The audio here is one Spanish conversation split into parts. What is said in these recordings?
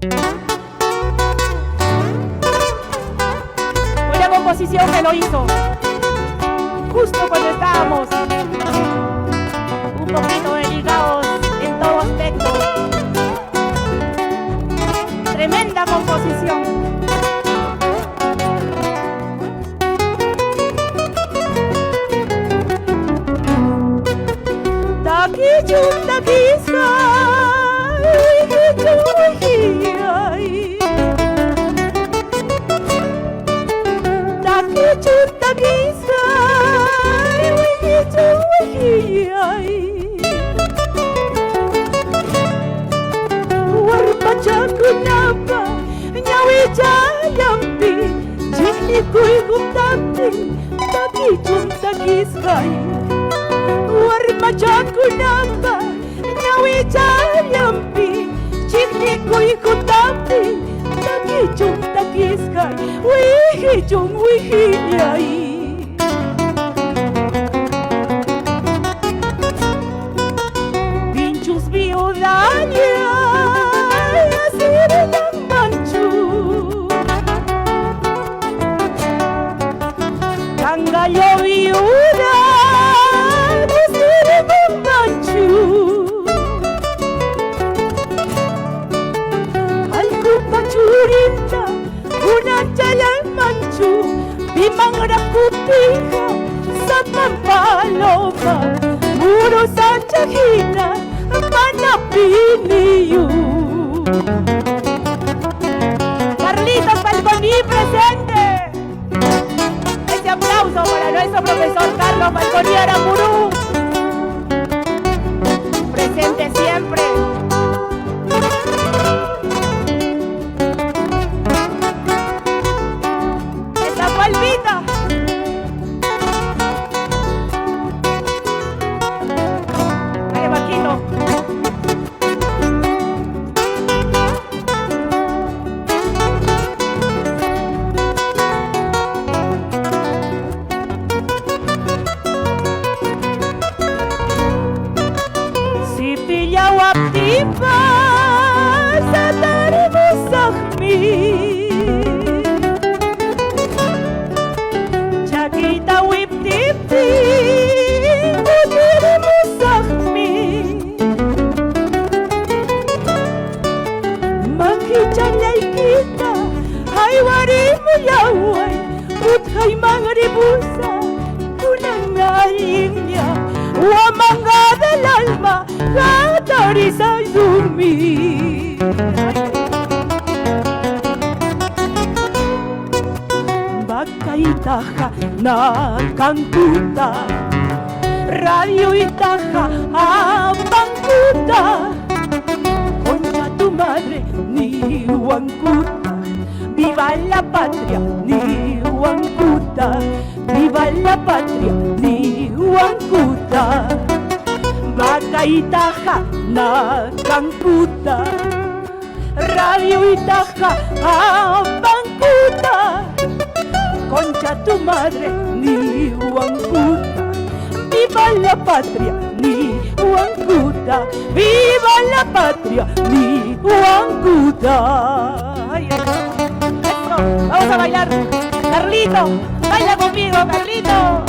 Una composición que lo hizo justo cuando estábamos un poquito delicados en todo aspecto. Tremenda composición. Takichun takisay, hiyay. Takichun takisay, hiyay. Warpachakunapa, ñawiyayampi, chiqnikuy gumtampi, takichun takisay. Warpachakunapa, ñawiyayampi, chiqnikuy gumtampi, takichun takisay, wihichun wihiyay. Pinchus viudaña, asirinan manchu, Cangallo viuda, asirinan manchu, Alcupa churinta, una chayal manchu, Bimangra putija, Satan paloma, Muro sanchajina, Manapiniyu. Carlitos Falconi presente. Ese aplauso para nuestro profesor Carlos Falconi Aramburú. Presente siempre. Esa palmita. Dale, Marquito. Waptipa satari musakmi, Chakita wiptipi utiri musakmi, Makichalay kita haywari muyaway uthay mangribusa kunangayingnya wamanga del alma Catarisa y dormir. Vaca y taja, na cancuta, radio y taja, a bancuta, concha tu madre, ni huancuta, viva la patria, ni huancuta, viva la patria, ni huancuta. Vaca y taja, na cancuta, radio y taja, a bancuta, concha tu madre, ni huancuta, viva la patria, ni huancuta, viva la patria, ni huancuta. Ay, eso. Vamos a bailar, Carlito, baila conmigo, Carlito.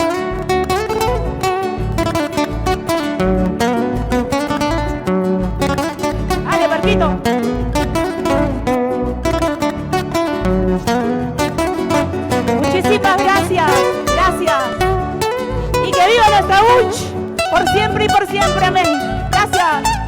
Muchísimas gracias, gracias. Y que viva nuestra UCH por siempre y por siempre, amén. Gracias.